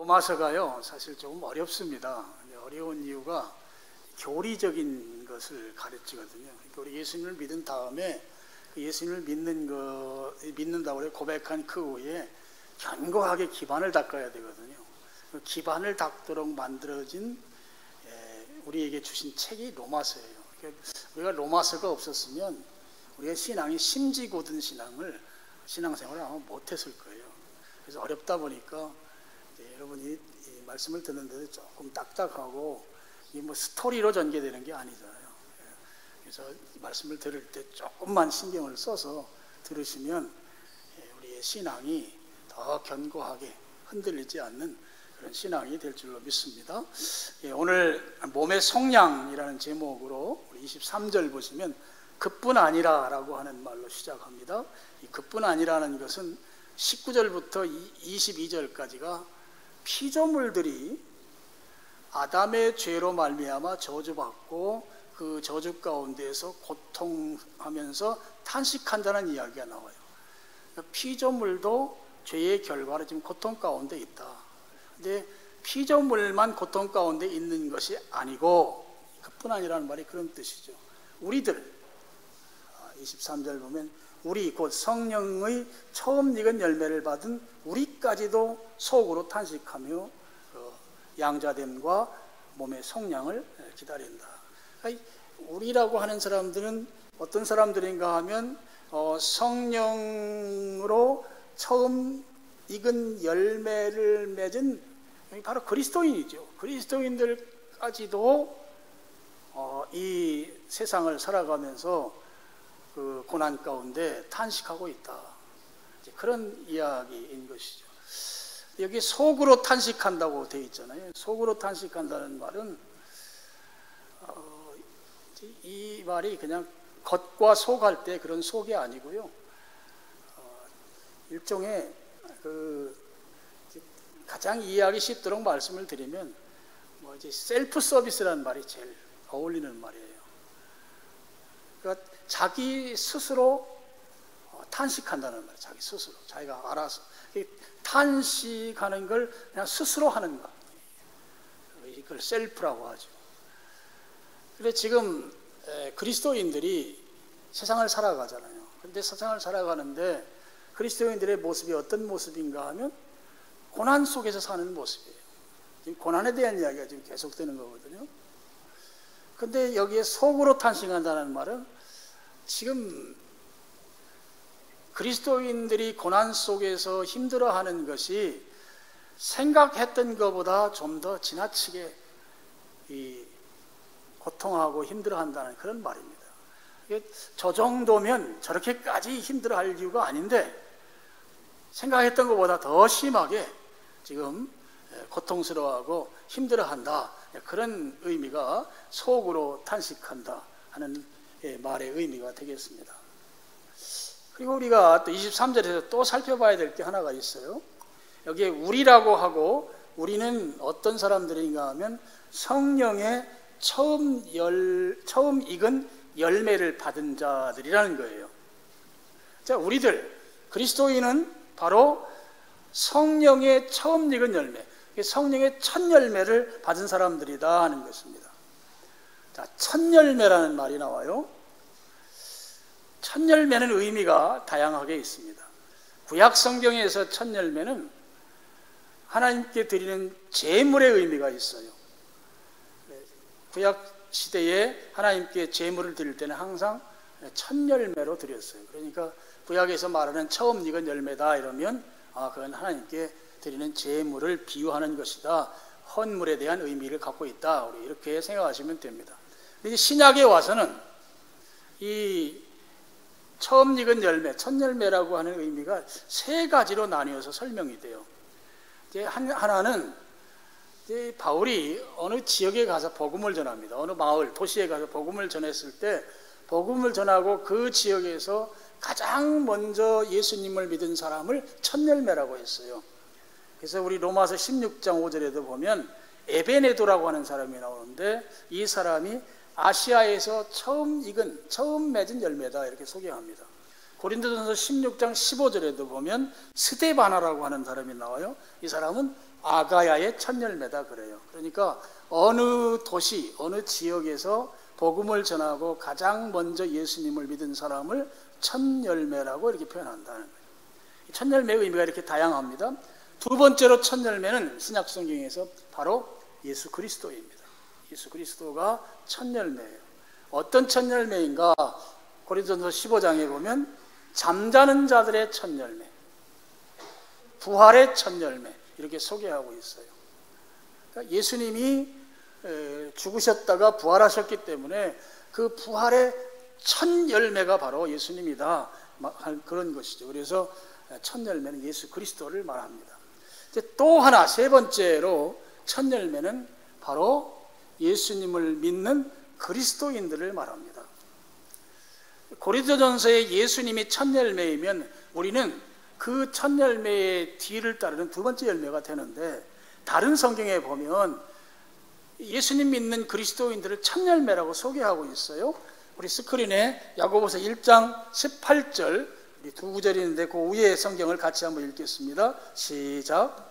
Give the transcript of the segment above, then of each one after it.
로마서가요, 사실 조금 어렵습니다. 어려운 이유가 교리적인 것을 가르치거든요. 그러니까 우리 예수님을 믿은 다음에 그 예수님을 믿는다고 그래 고백한 그 후에 견고하게 기반을 닦아야 되거든요. 그 기반을 닦도록 만들어진 우리에게 주신 책이 로마서예요. 그러니까 우리가 로마서가 없었으면 우리의 신앙이 심지 굳은 신앙생활을 아마 못했을 거예요. 그래서 어렵다 보니까 여러분이 이 말씀을 듣는데도 조금 딱딱하고 이 뭐 스토리로 전개되는 게 아니잖아요. 그래서 이 말씀을 들을 때 조금만 신경을 써서 들으시면 우리의 신앙이 더 견고하게 흔들리지 않는 그런 신앙이 될 줄로 믿습니다. 오늘 몸의 속량이라는 제목으로 우리 23절 보시면 그뿐 아니라 라고 하는 말로 시작합니다. 이 그뿐 아니라는 것은 19절부터 22절까지가 피조물들이 아담의 죄로 말미암아 저주받고 그 저주 가운데에서 고통하면서 탄식한다는 이야기가 나와요. 피조물도 죄의 결과로 지금 고통 가운데 있다. 근데 피조물만 고통 가운데 있는 것이 아니고 그뿐 아니라는 말이 그런 뜻이죠. 우리들 23절 보면 우리 곧 성령의 처음 익은 열매를 받은 우리까지도 속으로 탄식하며 양자됨과 몸의 속량을 기다린다. 그러니까 우리라고 하는 사람들은 어떤 사람들인가 하면 성령으로 처음 익은 열매를 맺은 바로 그리스도인이죠. 그리스도인들까지도 이 세상을 살아가면서 그 고난 가운데 탄식하고 있다. 그런 이야기인 것이죠. 여기 속으로 탄식한다고 되어 있잖아요. 속으로 탄식한다는 말은 이 말이 그냥 겉과 속할 때 그런 속이 아니고요. 일종의 가장 이해하기 쉽도록 말씀을 드리면 셀프 서비스라는 말이 제일 어울리는 말이에요. 그러니까 자기 스스로 탄식한다는 말이에요. 자기 스스로, 자기가 알아서 탄식하는 걸 그냥 스스로 하는 것, 이걸 셀프라고 하죠. 그런데 지금 그리스도인들이 세상을 살아가잖아요. 그런데 세상을 살아가는데 그리스도인들의 모습이 어떤 모습인가 하면 고난 속에서 사는 모습이에요. 지금 고난에 대한 이야기가 지금 계속되는 거거든요. 그런데 여기에 속으로 탄식한다는 말은 지금 그리스도인들이 고난 속에서 힘들어하는 것이 생각했던 것보다 좀 더 지나치게 고통하고 힘들어한다는 그런 말입니다. 저 정도면 저렇게까지 힘들어할 이유가 아닌데 생각했던 것보다 더 심하게 지금 고통스러워하고 힘들어한다. 그런 의미가 속으로 탄식한다 하는 말의 의미가 되겠습니다. 그리고 우리가 또 23절에서 또 살펴봐야 될 게 하나가 있어요. 여기에 우리라고 하고 우리는 어떤 사람들인가 하면 성령의 처음 익은 열매를 받은 자들이라는 거예요. 자, 우리들 그리스도인은 바로 성령의 처음 익은 열매, 성령의 첫 열매를 받은 사람들이다 하는 것입니다. 자, 첫 열매라는 말이 나와요. 첫 열매는 의미가 다양하게 있습니다. 구약 성경에서 첫 열매는 하나님께 드리는 제물의 의미가 있어요. 구약 시대에 하나님께 제물을 드릴 때는 항상 첫 열매로 드렸어요. 그러니까 구약에서 말하는 처음 익은 열매다 이러면 그건 하나님께 드리는 제물을 비유하는 것이다. 헌물에 대한 의미를 갖고 있다. 우리 이렇게 생각하시면 됩니다. 근데 신약에 와서는 이 처음 익은 열매, 첫 열매라고 하는 의미가 세 가지로 나뉘어서 설명이 돼요. 하나는 바울이 어느 지역에 가서 복음을 전합니다. 어느 마을, 도시에 가서 복음을 전했을 때 복음을 전하고 그 지역에서 가장 먼저 예수님을 믿은 사람을 첫 열매라고 했어요. 그래서 우리 로마서 16장 5절에도 보면 에베네도라고 하는 사람이 나오는데 이 사람이 아시아에서 처음 맺은 열매다 이렇게 소개합니다. 고린도전서 16장 15절에도 보면 스데바나라고 하는 사람이 나와요. 이 사람은 아가야의 첫 열매다 그래요. 그러니까 어느 도시, 어느 지역에서 복음을 전하고 가장 먼저 예수님을 믿은 사람을 첫 열매라고 이렇게 표현한다는 거예요. 첫 열매의 의미가 이렇게 다양합니다. 두 번째로 첫 열매는 신약 성경에서 바로 예수 그리스도입니다. 예수 그리스도가 첫 열매예요. 어떤 첫 열매인가? 고린도전서 15장에 보면 잠자는 자들의 첫 열매, 부활의 첫 열매 이렇게 소개하고 있어요. 그러니까 예수님이 죽으셨다가 부활하셨기 때문에 그 부활의 첫 열매가 바로 예수님이다 그런 것이죠. 그래서 첫 열매는 예수 그리스도를 말합니다. 이제 또 하나 세 번째로 첫 열매는 바로 예수님을 믿는 그리스도인들을 말합니다. 고린도전서에 예수님이 첫 열매이면 우리는 그 첫 열매의 뒤를 따르는 두 번째 열매가 되는데, 다른 성경에 보면 예수님 믿는 그리스도인들을 첫 열매라고 소개하고 있어요. 우리 스크린에 야고보서 1장 18절 두 구절이 있는데 그 위에 성경을 같이 한번 읽겠습니다. 시작.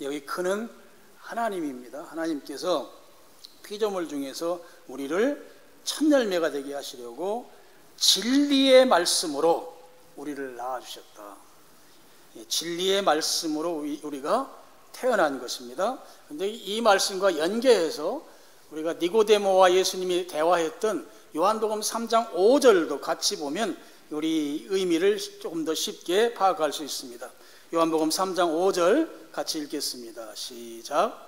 여기 그는 하나님입니다. 하나님께서 피조물 중에서 우리를 첫 열매가 되게 하시려고 진리의 말씀으로 우리를 낳아주셨다. 진리의 말씀으로 우리가 태어난 것입니다. 그런데 이 말씀과 연계해서 우리가 니고데모와 예수님이 대화했던 요한복음 3장 5절도 같이 보면 우리 의미를 조금 더 쉽게 파악할 수 있습니다. 요한복음 3장 5절 같이 읽겠습니다. 시작.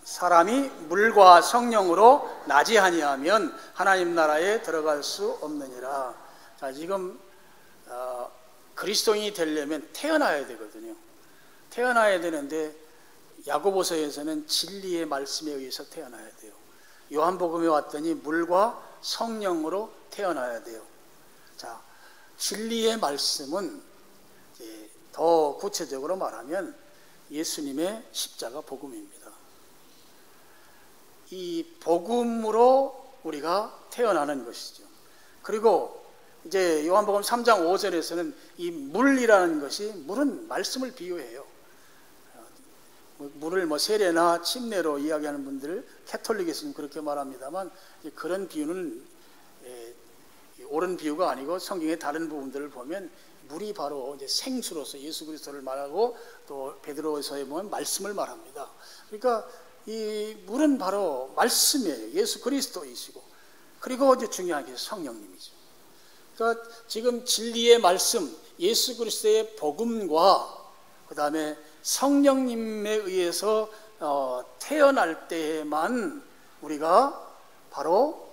사람이 물과 성령으로 나지 아니하면 하나님 나라에 들어갈 수 없느니라. 자, 지금 그리스도인이 되려면 태어나야 되거든요. 태어나야 되는데 야고보서에서는 진리의 말씀에 의해서 태어나야 돼요. 요한복음에 왔더니 물과 성령으로 태어나야 돼요. 자, 진리의 말씀은 더 구체적으로 말하면 예수님의 십자가 복음입니다. 이 복음으로 우리가 태어나는 것이죠. 그리고 이제 요한복음 3장 5절에서는 이 물이라는 것이, 물은 말씀을 비유해요. 물을 세례나 침례로 이야기하는 분들, 캐톨릭에서는 그렇게 말합니다만 그런 비유는 옳은 비유가 아니고 성경의 다른 부분들을 보면 물이 바로 이제 생수로서 예수 그리스도를 말하고 또 베드로서에 보면 말씀을 말합니다. 그러니까 이 물은 바로 말씀이에요. 예수 그리스도이시고, 그리고 이제 중요한 게 성령님이죠. 그러니까 지금 진리의 말씀, 예수 그리스도의 복음과 그 다음에 성령님에 의해서 태어날 때에만 우리가 바로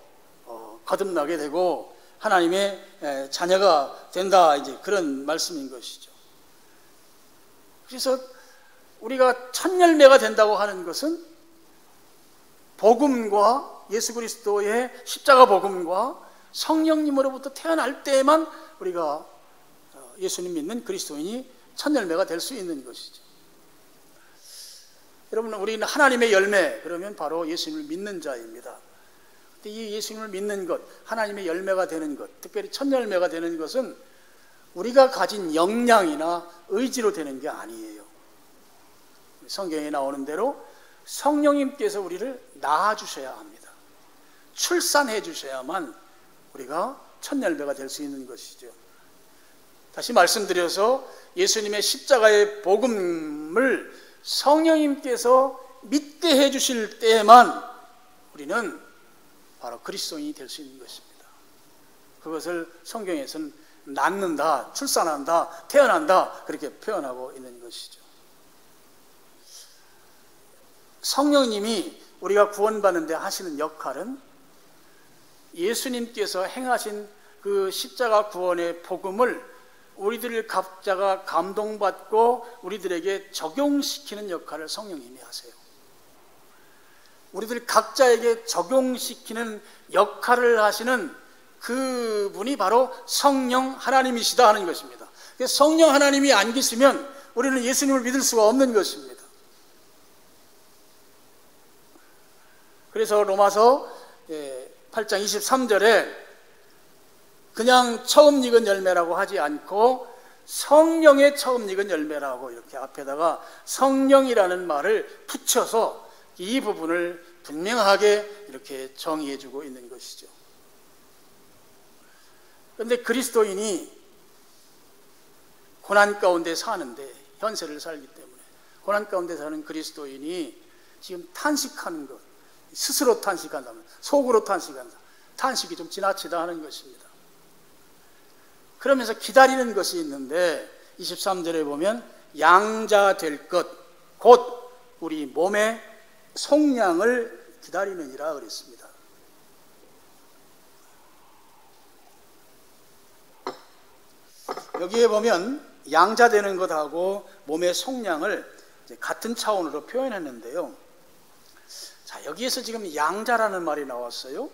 거듭나게 되고 하나님의 자녀가 된다, 이제 그런 말씀인 것이죠. 그래서 우리가 첫 열매가 된다고 하는 것은 복음과 예수 그리스도의 십자가 복음과 성령님으로부터 태어날 때에만 우리가 예수님 믿는 그리스도인이 첫 열매가 될 수 있는 것이죠. 여러분, 우리는 하나님의 열매, 그러면 바로 예수님을 믿는 자입니다. 이 예수님을 믿는 것, 하나님의 열매가 되는 것, 특별히 첫 열매가 되는 것은 우리가 가진 역량이나 의지로 되는 게 아니에요. 성경에 나오는 대로 성령님께서 우리를 낳아주셔야 합니다. 출산해 주셔야만 우리가 첫 열매가 될 수 있는 것이죠. 다시 말씀드려서 예수님의 십자가의 복음을 성령님께서 믿게 해 주실 때에만 우리는 바로 그리스도인이 될 수 있는 것입니다. 그것을 성경에서는 낳는다, 출산한다, 태어난다, 그렇게 표현하고 있는 것이죠. 성령님이 우리가 구원받는 데 하시는 역할은 예수님께서 행하신 그 십자가 구원의 복음을 우리들 각자가 감동받고 우리들에게 적용시키는 역할을 성령님이 하세요. 우리들 각자에게 적용시키는 역할을 하시는 그분이 바로 성령 하나님이시다 하는 것입니다. 성령 하나님이 안 계시면 우리는 예수님을 믿을 수가 없는 것입니다. 그래서 로마서 8장 23절에 그냥 처음 익은 열매라고 하지 않고 성령의 처음 익은 열매라고 이렇게 앞에다가 성령이라는 말을 붙여서 이 부분을 분명하게 이렇게 정의해 주고 있는 것이죠. 그런데 그리스도인이 고난 가운데 사는데, 현세를 살기 때문에 고난 가운데 사는 그리스도인이 지금 탄식하는 것, 스스로 탄식한다면, 속으로 탄식한다, 탄식이 좀 지나치다 하는 것입니다. 그러면서 기다리는 것이 있는데 23절에 보면 양자 될 것, 곧 우리 몸의 속량을 기다리느니라 그랬습니다. 여기에 보면 양자되는 것하고 몸의 속량을 같은 차원으로 표현했는데요. 자, 여기에서 지금 양자라는 말이 나왔어요.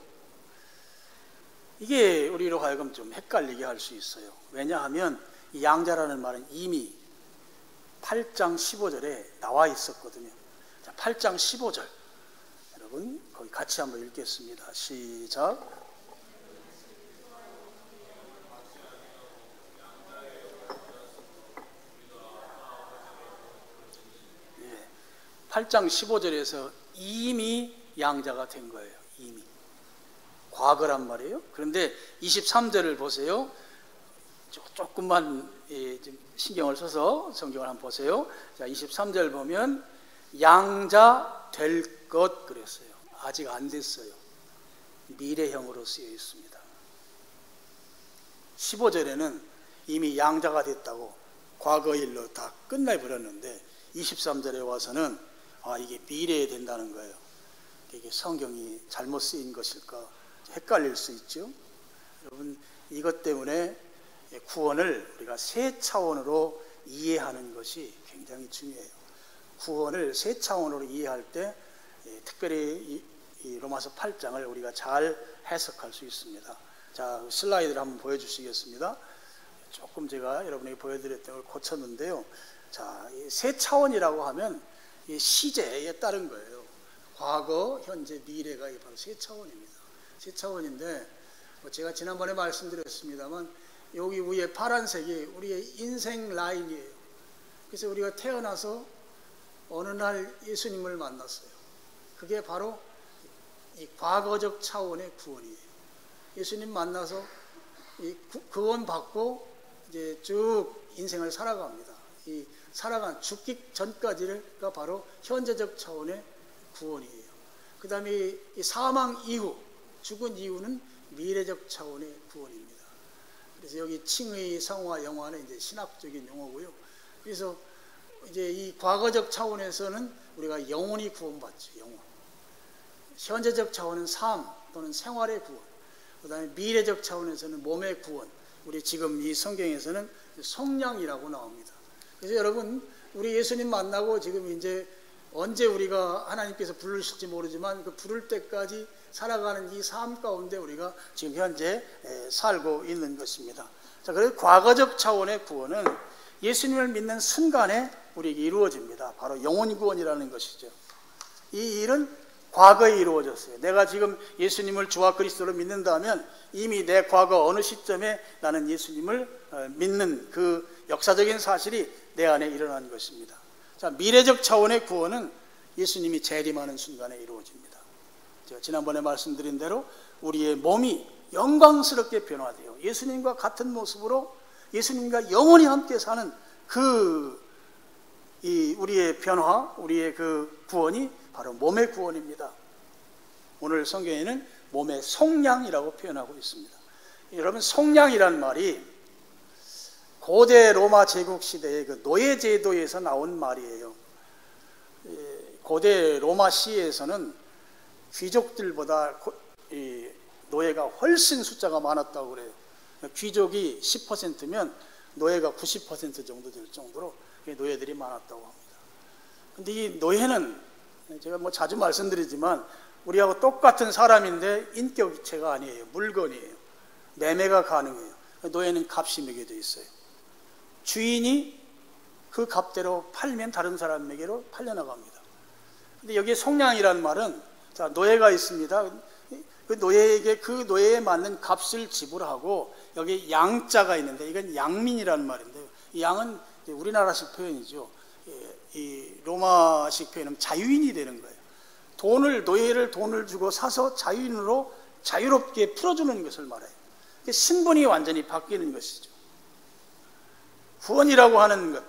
이게 우리로 하여금 좀 헷갈리게 할 수 있어요. 왜냐하면 이 양자라는 말은 이미 8장 15절에 나와 있었거든요. 자, 8장 15절 여러분 거기 같이 한번 읽겠습니다. 시작. 8장 15절에서 이미 양자가 된 거예요. 이미. 과거란 말이에요. 그런데 23절을 보세요. 조금만 신경을 써서 성경을 한번 보세요. 자, 23절 보면 양자 될 것 그랬어요. 아직 안 됐어요. 미래형으로 쓰여 있습니다. 15절에는 이미 양자가 됐다고 과거 일로 다 끝내버렸는데 23절에 와서는 이게 미래에 된다는 거예요. 이게 성경이 잘못 쓰인 것일까 헷갈릴 수 있죠. 여러분, 이것 때문에 구원을 우리가 세 차원으로 이해하는 것이 굉장히 중요해요. 구원을 세 차원으로 이해할 때 특별히 이 로마서 8장을 우리가 잘 해석할 수 있습니다. 자, 슬라이드를 한번 보여주시겠습니다. 조금 제가 여러분에게 보여드렸던 걸 고쳤는데요. 자, 세 차원이라고 하면 시제에 따른 거예요. 과거, 현재, 미래가 바로 세 차원입니다. 세 차원인데 제가 지난번에 말씀드렸습니다만 여기 위에 파란색이 우리의 인생 라인이에요. 그래서 우리가 태어나서 어느 날 예수님을 만났어요. 그게 바로 이 과거적 차원의 구원이에요. 예수님 만나서 구원 받고 이제 쭉 인생을 살아갑니다. 이 살아간 죽기 전까지가 바로 현재적 차원의 구원이에요. 그 다음에 이 사망 이후, 죽은 이후는 미래적 차원의 구원입니다. 그래서 여기 칭의, 성화, 영화는 이제 신학적인 용어고요. 그래서 이제 이 과거적 차원에서는 우리가 영혼이 구원받죠. 영혼. 현재적 차원은 삶 또는 생활의 구원. 그 다음에 미래적 차원에서는 몸의 구원. 우리 지금 이 성경에서는 속량이라고 나옵니다. 그래서 여러분, 우리 예수님 만나고 지금 이제 언제 우리가 하나님께서 부르실지 모르지만 그 부를 때까지 살아가는 이 삶 가운데 우리가 지금 현재 살고 있는 것입니다. 자, 그래서 과거적 차원의 구원은 예수님을 믿는 순간에 우리에게 이루어집니다. 바로 영혼 구원이라는 것이죠. 이 일은 과거에 이루어졌어요. 내가 지금 예수님을 주와 그리스도로 믿는다면 이미 내 과거 어느 시점에 나는 예수님을 믿는 그 역사적인 사실이 내 안에 일어난 것입니다. 자, 미래적 차원의 구원은 예수님이 재림하는 순간에 이루어집니다. 제가 지난번에 말씀드린 대로 우리의 몸이 영광스럽게 변화돼요. 예수님과 같은 모습으로 예수님과 영원히 함께 사는 우리의 변화, 우리의 그 구원이 바로 몸의 구원입니다. 오늘 성경에는 몸의 속량이라고 표현하고 있습니다. 여러분, 속량이란 말이 고대 로마 제국 시대의 그 노예 제도에서 나온 말이에요. 고대 로마 시에서는 귀족들보다 노예가 훨씬 숫자가 많았다고 그래요. 귀족이 10%면 노예가 90% 정도 될 정도로 노예들이 많았다고 합니다. 근데 이 노예는 제가 뭐 자주 말씀드리지만 우리하고 똑같은 사람인데 인격체가 아니에요. 물건이에요. 매매가 가능해요. 노예는 값이 매겨져 있어요. 주인이 그 값대로 팔면 다른 사람에게로 팔려나갑니다. 근데 여기에 속량이라는 말은 자, 노예가 있습니다. 그 노예에게 그 노예에 맞는 값을 지불하고, 여기 양자가 있는데 이건 양민이라는 말인데요. 이 양은 우리나라식 표현이죠. 이 로마식 표현은 자유인이 되는 거예요. 노예를 돈을 주고 사서 자유인으로 자유롭게 풀어주는 것을 말해요. 신분이 완전히 바뀌는 것이죠. 구원이라고 하는 것,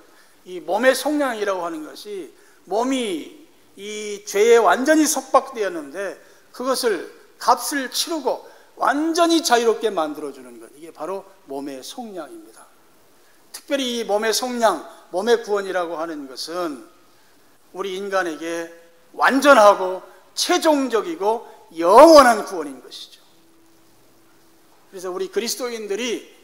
이 몸의 속량이라고 하는 것이, 몸이 이 죄에 완전히 속박되었는데 그것을 값을 치르고 완전히 자유롭게 만들어주는 것, 이게 바로 몸의 속량입니다. 특별히 이 몸의 속량, 몸의 구원이라고 하는 것은 우리 인간에게 완전하고 최종적이고 영원한 구원인 것이죠. 그래서 우리 그리스도인들이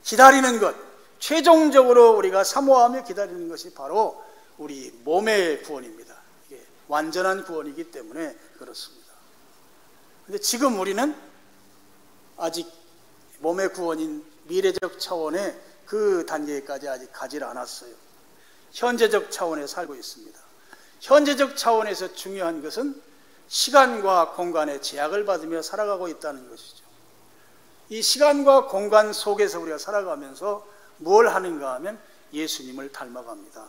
기다리는 것, 최종적으로 우리가 사모하며 기다리는 것이 바로 우리 몸의 구원입니다. 이게 완전한 구원이기 때문에 그렇습니다. 그런데 지금 우리는 아직 몸의 구원인 미래적 차원의 그 단계까지 아직 가지 않았어요. 현재적 차원에 살고 있습니다. 현재적 차원에서 중요한 것은 시간과 공간의 제약을 받으며 살아가고 있다는 것이죠. 이 시간과 공간 속에서 우리가 살아가면서 뭘 하는가 하면 예수님을 닮아갑니다.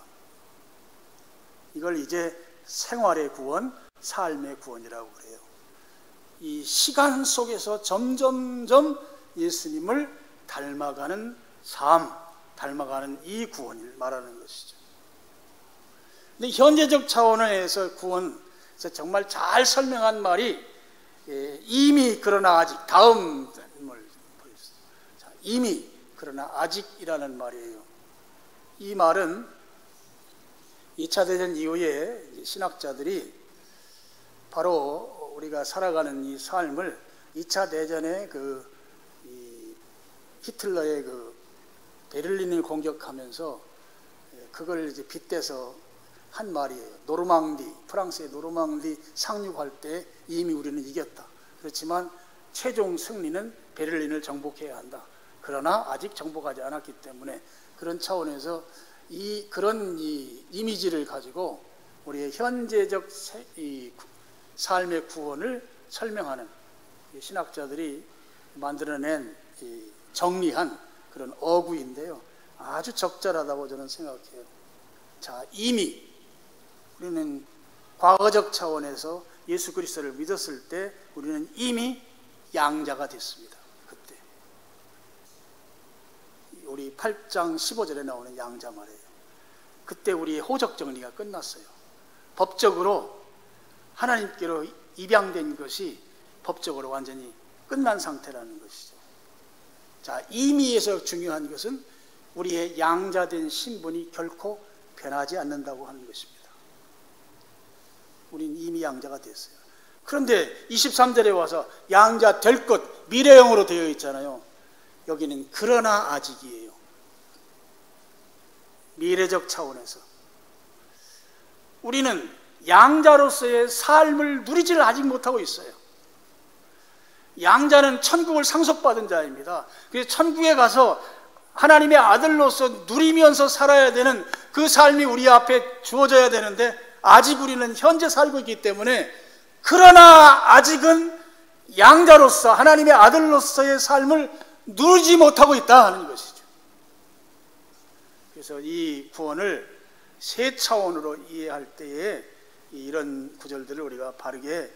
이걸 이제 생활의 구원, 삶의 구원이라고 그래요. 이 시간 속에서 점점점 예수님을 닮아가는 삶, 닮아가는 이 구원을 말하는 것이죠. 근데 현재적 차원에서 구원, 정말 잘 설명한 말이 이미 그러나 아직, 다음 이미 그러나 아직이라는 말이에요. 이 말은 2차 대전 이후에 신학자들이 바로 우리가 살아가는 이 삶을 2차 대전에 히틀러의 베를린을 공격하면서 그걸 이제 빗대서 한 말이에요. 프랑스의 노르망디 상륙할 때 이미 우리는 이겼다. 그렇지만 최종 승리는 베를린을 정복해야 한다. 그러나 아직 정복하지 않았기 때문에, 그런 차원에서 그런 이미지를 가지고 우리의 현재적 삶의 구원을 설명하는 신학자들이 만들어낸 정리한 그런 어구인데요. 아주 적절하다고 저는 생각해요. 자, 이미 우리는 과거적 차원에서 예수 그리스도를 믿었을 때 우리는 이미 양자가 됐습니다. 그때 우리 8장 15절에 나오는 양자 말이에요. 그때 우리의 호적 정리가 끝났어요. 법적으로 하나님께로 입양된 것이 법적으로 완전히 끝난 상태라는 것이죠. 자, 이미에서 중요한 것은 우리의 양자된 신분이 결코 변하지 않는다고 하는 것입니다. 우린 이미 양자가 됐어요. 그런데 23절에 와서 양자 될 것, 미래형으로 되어 있잖아요. 여기는 그러나 아직이에요. 미래적 차원에서 우리는 양자로서의 삶을 누리지를 아직 못하고 있어요. 양자는 천국을 상속받은 자입니다. 그래서 천국에 가서 하나님의 아들로서 누리면서 살아야 되는 그 삶이 우리 앞에 주어져야 되는데, 아직 우리는 현재 살고 있기 때문에 그러나 아직은 양자로서 하나님의 아들로서의 삶을 누리지 못하고 있다 하는 것이죠. 그래서 이 구원을 세 차원으로 이해할 때에 이런 구절들을 우리가 바르게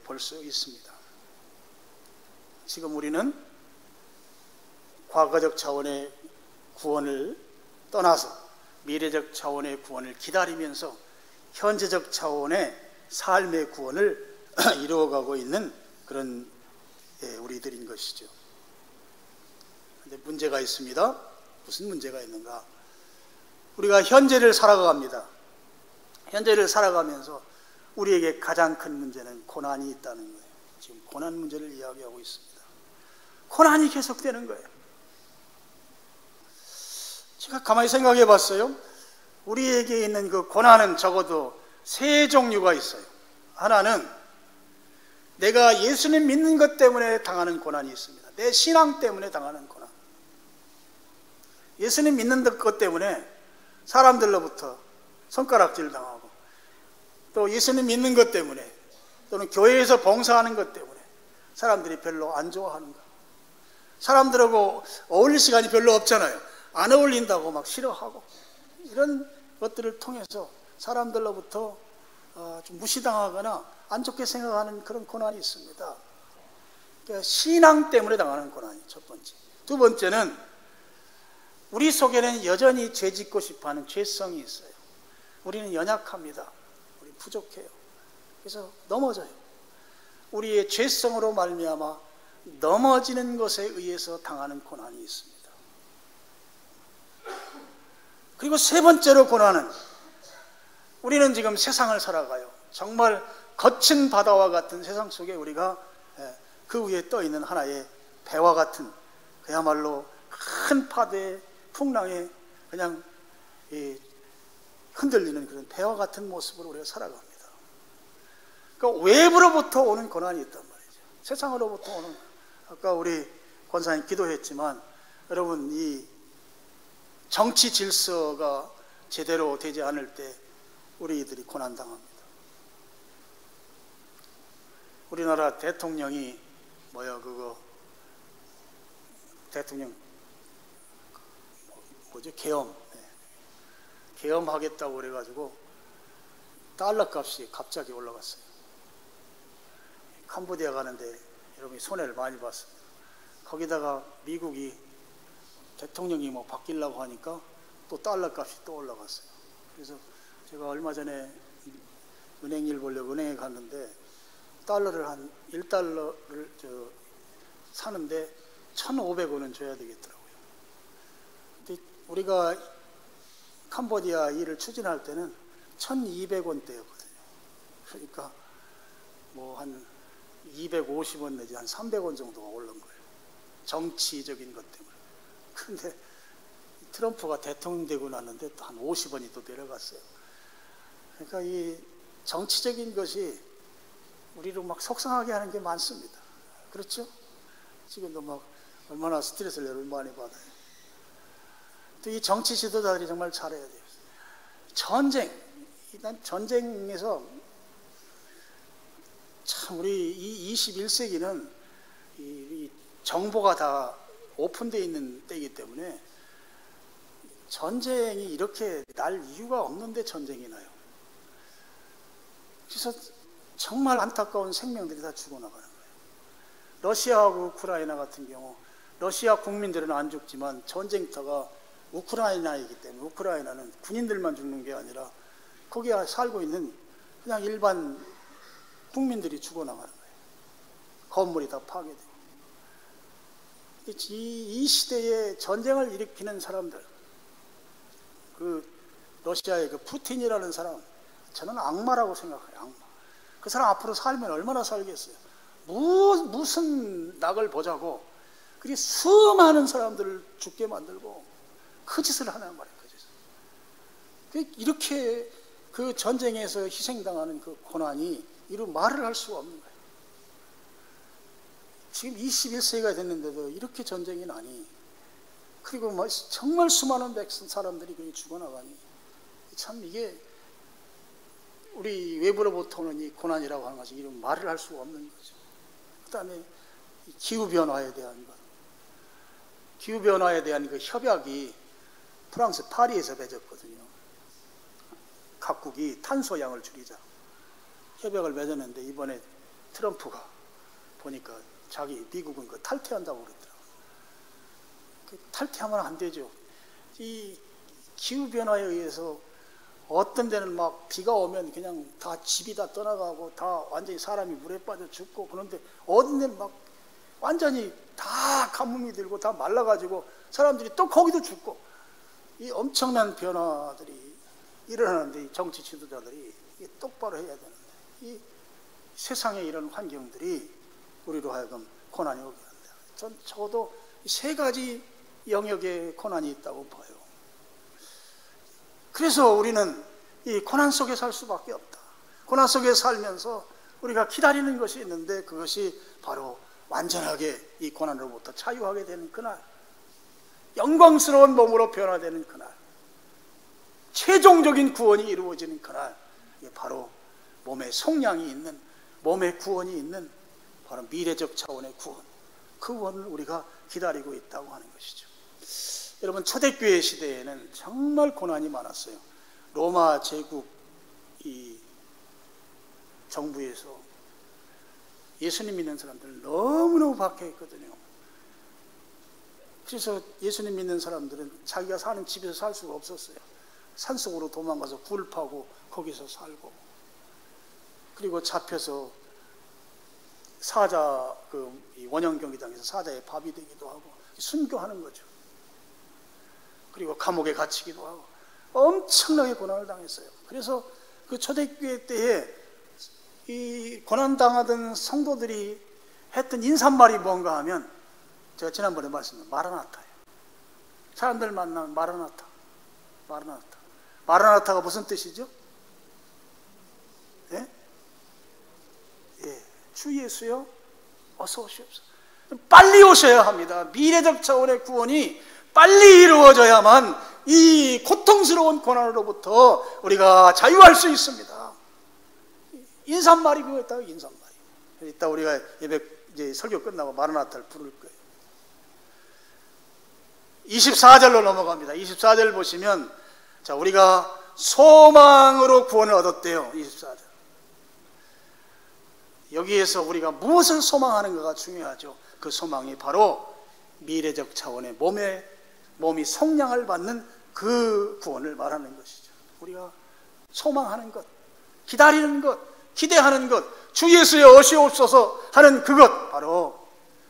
볼 수 있습니다. 지금 우리는 과거적 차원의 구원을 떠나서 미래적 차원의 구원을 기다리면서 현재적 차원의 삶의 구원을 이루어가고 있는 그런 우리들인 것이죠. 그런데 문제가 있습니다. 무슨 문제가 있는가? 우리가 현재를 살아갑니다. 현재를 살아가면서 우리에게 가장 큰 문제는 고난이 있다는 거예요. 지금 고난 문제를 이야기하고 있습니다. 고난이 계속되는 거예요. 제가 가만히 생각해 봤어요. 우리에게 있는 그 고난은 적어도 세 종류가 있어요. 하나는 내가 예수님 믿는 것 때문에 당하는 고난이 있습니다. 내 신앙 때문에 당하는 고난. 예수님 믿는 것 때문에 사람들로부터 손가락질 당하고, 또 예수님 믿는 것 때문에 또는 교회에서 봉사하는 것 때문에 사람들이 별로 안 좋아하는가? 사람들하고 어울릴 시간이 별로 없잖아요. 안 어울린다고 막 싫어하고, 이런 것들을 통해서 사람들로부터 좀 무시당하거나 안 좋게 생각하는 그런 고난이 있습니다. 그러니까 신앙 때문에 당하는 고난이 첫 번째. 두 번째는 우리 속에는 여전히 죄짓고 싶어하는 죄성이 있어요. 우리는 연약합니다. 우리 부족해요. 그래서 넘어져요. 우리의 죄성으로 말미암아 넘어지는 것에 의해서 당하는 고난이 있습니다. 그리고 세 번째로 고난은, 우리는 지금 세상을 살아가요. 정말 거친 바다와 같은 세상 속에 우리가 그 위에 떠 있는 하나의 배와 같은, 그야말로 큰 파도에 풍랑에 그냥 흔들리는 그런 배와 같은 모습으로 우리가 살아갑니다. 그러니까 외부로부터 오는 고난이 있단 말이죠. 세상으로부터 오는, 아까 우리 권사님 기도했지만, 여러분, 이 정치 질서가 제대로 되지 않을 때 우리들이 고난당합니다. 우리나라 대통령이 대통령 계엄, 계엄하겠다고 그래가지고 달러 값이 갑자기 올라갔어요. 캄보디아 가는데 여러분이 손해를 많이 봤습니다. 거기다가 미국이 대통령이 바뀌려고 하니까 또 달러 값이 또 올라갔어요. 그래서 제가 얼마 전에 은행 일 보려고 은행에 갔는데, 달러를 한 1달러를 사는데 1,500원은 줘야 되겠더라고요. 근데 우리가 캄보디아 일을 추진할 때는 1,200원대였거든요. 그러니까 한 250원 내지 한 300원 정도가 오른 거예요. 정치적인 것 때문에. 그런데 트럼프가 대통령 되고 났는데 또 한 50원이 또 내려갔어요. 그러니까 이 정치적인 것이 우리를 막 속상하게 하는 게 많습니다. 그렇죠? 지금도 얼마나 스트레스를 많이 받아요. 또 이 정치 지도자들이 정말 잘해야 돼요. 일단 전쟁에서 참 우리 이 21세기는 이 정보가 다 오픈되어 있는 때이기 때문에 전쟁이 이렇게 날 이유가 없는데 전쟁이 나요. 그래서 정말 안타까운 생명들이 다 죽어나가는 거예요. 러시아하고 우크라이나 같은 경우, 러시아 국민들은 안 죽지만 전쟁터가 우크라이나이기 때문에 우크라이나는 군인들만 죽는 게 아니라 거기에 살고 있는 그냥 일반 국민들이 죽어나가는 거예요. 건물이 다 파괴되고. 이 시대에 전쟁을 일으키는 사람들, 그 러시아의 그 푸틴이라는 사람, 저는 악마라고 생각해요. 악마. 그 사람 앞으로 살면 얼마나 살겠어요. 무슨 낙을 보자고 그리 수많은 사람들을 죽게 만들고 그 짓을 하는 말이에요. 그 짓을. 이렇게 그 전쟁에서 희생당하는 그 고난이 이루 말을 할 수가 없는 거예요. 지금 21세기가 됐는데도 이렇게 전쟁이 나니, 그리고 정말 수많은 사람들이 그렇게 죽어나가니, 참 이게 우리 외부로부터 오는 이 고난이라고 하는 것이 이런 말을 할 수가 없는 거죠. 그 다음에 기후변화에 대한 것, 기후변화에 대한 그 협약이 프랑스 파리에서 맺었거든요. 각국이 탄소량을 줄이자 협약을 맺었는데, 이번에 트럼프가 보니까 미국은 그 탈퇴한다고 그러더라고요. 탈퇴하면 안 되죠. 이 기후변화에 의해서 어떤 데는 막 비가 오면 그냥 다 집이 다 떠나가고 다 완전히 사람이 물에 빠져 죽고, 그런데 어떤 데는 막 완전히 다 가뭄이 들고 다 말라가지고 사람들이 또 거기도 죽고, 이 엄청난 변화들이 일어나는데, 이 정치 지도자들이 똑바로 해야 되는데, 이 세상의 이런 환경들이 우리로 하여금 고난이 오게 한다. 전 적어도 세 가지 영역의 고난이 있다고 봐요. 그래서 우리는 이 고난 속에 살 수밖에 없다. 고난 속에 살면서 우리가 기다리는 것이 있는데, 그것이 바로 완전하게 이 고난으로부터 자유하게 되는 그날, 영광스러운 몸으로 변화되는 그날, 최종적인 구원이 이루어지는 그날, 이게 바로 몸에 속량이 있는 몸의 구원이 있는 바로 미래적 차원의 구원, 그 구원을 우리가 기다리고 있다고 하는 것이죠. 여러분, 초대교회 시대에는 정말 고난이 많았어요. 로마 제국 이 정부에서 예수님 믿는 사람들을 너무너무 박해했거든요. 그래서 예수님 믿는 사람들은 자기가 사는 집에서 살 수가 없었어요. 산속으로 도망가서 굴 파고 거기서 살고, 그리고 잡혀서 사자 원형경기당에서 사자의 밥이 되기도 하고 순교하는 거죠. 그리고 감옥에 갇히기도 하고 엄청나게 고난을 당했어요. 그래서 그 초대교회 때에 이 고난당하던 성도들이 했던 인사말이 뭔가 하면, 제가 지난번에 말씀드린 마라나타예요. 사람들 만나면 마라나타, 마라나타. 마라나타가 무슨 뜻이죠? 예? 예, 주 예수여 어서 오시옵소서. 빨리 오셔야 합니다. 미래적 차원의 구원이 빨리 이루어져야만 이 고통스러운 고난으로부터 우리가 자유할 수 있습니다. 인사말이 그거였다. 인사말이. 이따 우리가 이제 설교 끝나고 마라나타를 부를 거예요. 24절로 넘어갑니다. 24절 보시면, 자, 우리가 소망으로 구원을 얻었대요. 24절. 여기에서 우리가 무엇을 소망하는가가 중요하죠. 그 소망이 바로 미래적 차원의 몸이 성량을 받는 그 구원을 말하는 것이죠. 우리가 소망하는 것, 기다리는 것, 기대하는 것, 주 예수의 오시옵소서 하는 그것, 바로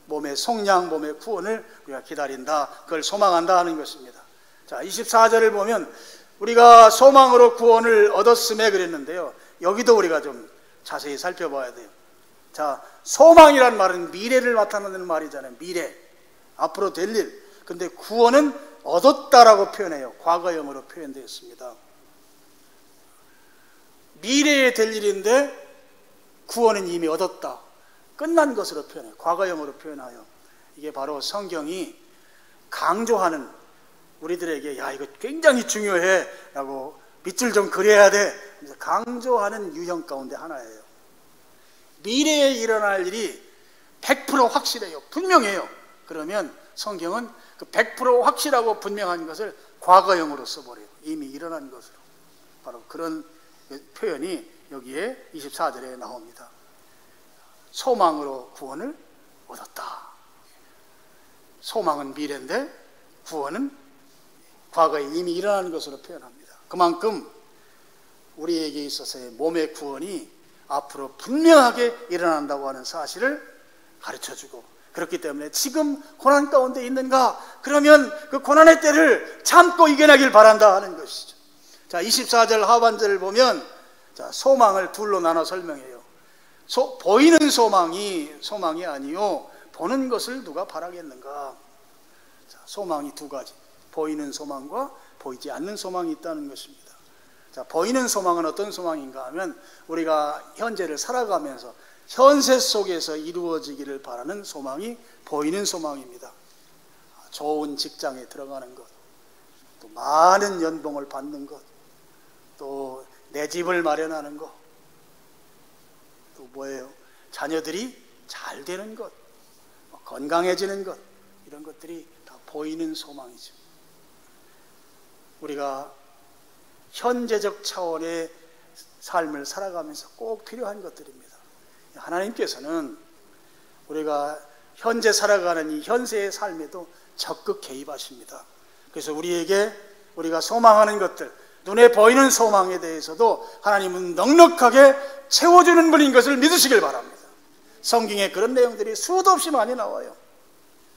몸의 성량, 몸의 구원을 우리가 기다린다, 그걸 소망한다 하는 것입니다. 자, 24절을 보면 우리가 소망으로 구원을 얻었음에 그랬는데요, 여기도 우리가 좀 자세히 살펴봐야 돼요. 자, 소망이란 말은 미래를 나타내는 말이잖아요. 미래, 앞으로 될 일. 근데 구원은 얻었다라고 표현해요. 과거형으로 표현되어 있습니다. 미래에 될 일인데 구원은 이미 얻었다, 끝난 것으로 표현해요. 과거형으로 표현하여. 이게 바로 성경이 강조하는, 우리들에게 야 이거 굉장히 중요해 라고 밑줄 좀 그려야 돼, 강조하는 유형 가운데 하나예요. 미래에 일어날 일이 100% 확실해요. 분명해요. 그러면 성경은 그 100% 확실하고 분명한 것을 과거형으로 써버려요. 이미 일어난 것으로. 바로 그런 표현이 여기에 24절에 나옵니다. 소망으로 구원을 얻었다. 소망은 미래인데 구원은 과거에 이미 일어난 것으로 표현합니다. 그만큼 우리에게 있어서의 몸의 구원이 앞으로 분명하게 일어난다고 하는 사실을 가르쳐주고, 그렇기 때문에 지금 고난 가운데 있는가? 그러면 그 고난의 때를 참고 이겨내길 바란다 하는 것이죠. 자, 24절 하반절을 보면, 자, 소망을 둘로 나눠 설명해요. 보이는 소망이 아니요, 보는 것을 누가 바라겠는가? 자, 소망이 두 가지. 보이는 소망과 보이지 않는 소망이 있다는 것입니다. 자, 보이는 소망은 어떤 소망인가 하면, 우리가 현재를 살아가면서 현세 속에서 이루어지기를 바라는 소망이 보이는 소망입니다. 좋은 직장에 들어가는 것, 또 많은 연봉을 받는 것, 또 내 집을 마련하는 것, 또 뭐예요? 자녀들이 잘 되는 것, 건강해지는 것, 이런 것들이 다 보이는 소망이죠. 우리가 현재적 차원의 삶을 살아가면서 꼭 필요한 것들입니다. 하나님께서는 우리가 현재 살아가는 이 현세의 삶에도 적극 개입하십니다. 그래서 우리가 소망하는 것들, 눈에 보이는 소망에 대해서도 하나님은 넉넉하게 채워주는 분인 것을 믿으시길 바랍니다. 성경에 그런 내용들이 수도 없이 많이 나와요.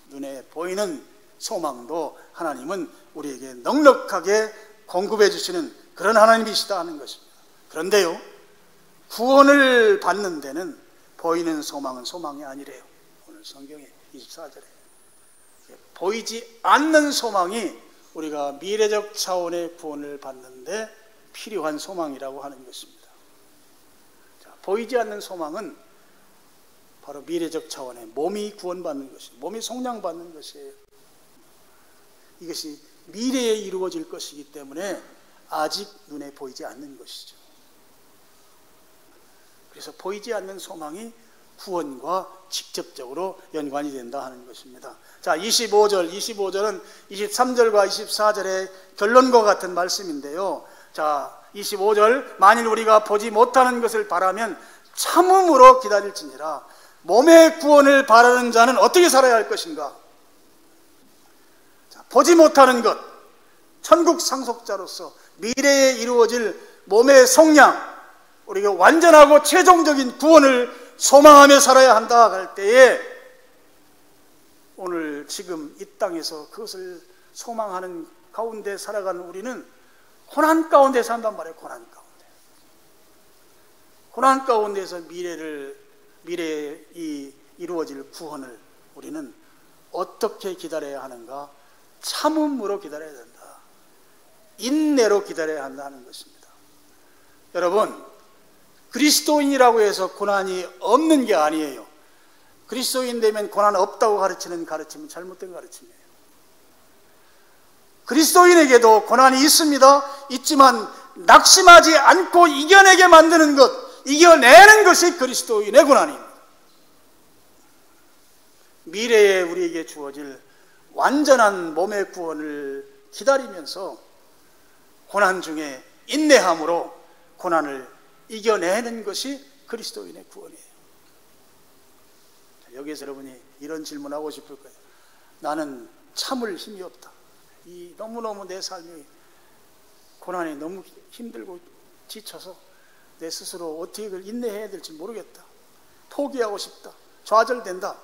눈에 보이는 소망도 하나님은 우리에게 넉넉하게 공급해 주시는 그런 하나님이시다 하는 것입니다. 그런데요, 구원을 받는 데는 보이는 소망은 소망이 아니래요. 오늘 성경에 24절에 보이지 않는 소망이 우리가 미래적 차원의 구원을 받는데 필요한 소망이라고 하는 것입니다. 자, 보이지 않는 소망은 바로 미래적 차원의 몸이 구원받는 것이에요. 몸이 속량받는 것이에요. 이것이 미래에 이루어질 것이기 때문에 아직 눈에 보이지 않는 것이죠. 그래서 보이지 않는 소망이 구원과 직접적으로 연관이 된다 하는 것입니다. 자, 25절은 23절과 24절의 결론과 같은 말씀인데요. 자, 25절, 만일 우리가 보지 못하는 것을 바라면 참음으로 기다릴지니라. 몸의 구원을 바라는 자는 어떻게 살아야 할 것인가? 자, 보지 못하는 것, 천국 상속자로서 미래에 이루어질 몸의 속량, 우리가 완전하고 최종적인 구원을 소망하며 살아야 한다 할 때에, 오늘 지금 이 땅에서 그것을 소망하는 가운데 살아가는 우리는 고난 가운데 산단 말이에요. 고난 가운데서 미래에 이루어질 구원을 우리는 어떻게 기다려야 하는가? 참음으로 기다려야 된다. 인내로 기다려야 한다는 것입니다. 여러분, 그리스도인이라고 해서 고난이 없는 게 아니에요. 그리스도인 되면 고난 없다고 가르치는 가르침은 잘못된 가르침이에요. 그리스도인에게도 고난이 있지만 낙심하지 않고 이겨내게 만드는 것, 이겨내는 것이 그리스도인의 고난입니다. 미래에 우리에게 주어질 완전한 몸의 구원을 기다리면서 고난 중에 인내함으로 고난을 이겨내는 것이 그리스도인의 구원이에요. 여기에서 여러분이 이런 질문하고 싶을 거예요. 나는 참을 힘이 없다. 너무너무 내 삶이 고난이 너무 힘들고 지쳐서 내 스스로 어떻게 그걸 인내해야 될지 모르겠다. 포기하고 싶다. 좌절된다.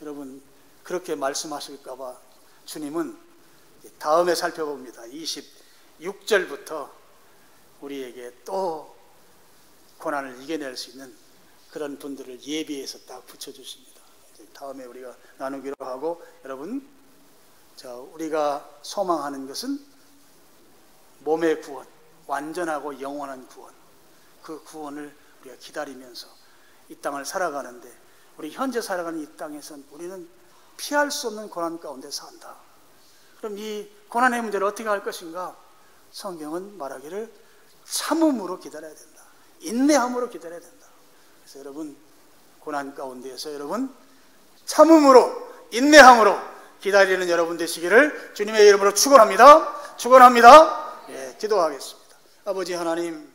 여러분, 그렇게 말씀하실까 봐 주님은 다음에 살펴봅니다. 26절부터 우리에게 또 고난을 이겨낼 수 있는 그런 분들을 예비해서 딱 붙여주십니다. 다음에 우리가 나누기로 하고, 여러분, 우리가 소망하는 것은 몸의 구원, 완전하고 영원한 구원, 그 구원을 우리가 기다리면서 이 땅을 살아가는데, 우리 현재 살아가는 이 땅에선 우리는 피할 수 없는 고난 가운데 산다. 그럼 이 고난의 문제를 어떻게 할 것인가? 성경은 말하기를 참음으로 기다려야 된다. 인내함으로 기다려야 된다. 그래서 여러분, 고난 가운데에서 여러분 참음으로, 인내함으로 기다리는 여러분 되시기를 주님의 이름으로 축원합니다. 예, 기도하겠습니다. 아버지 하나님,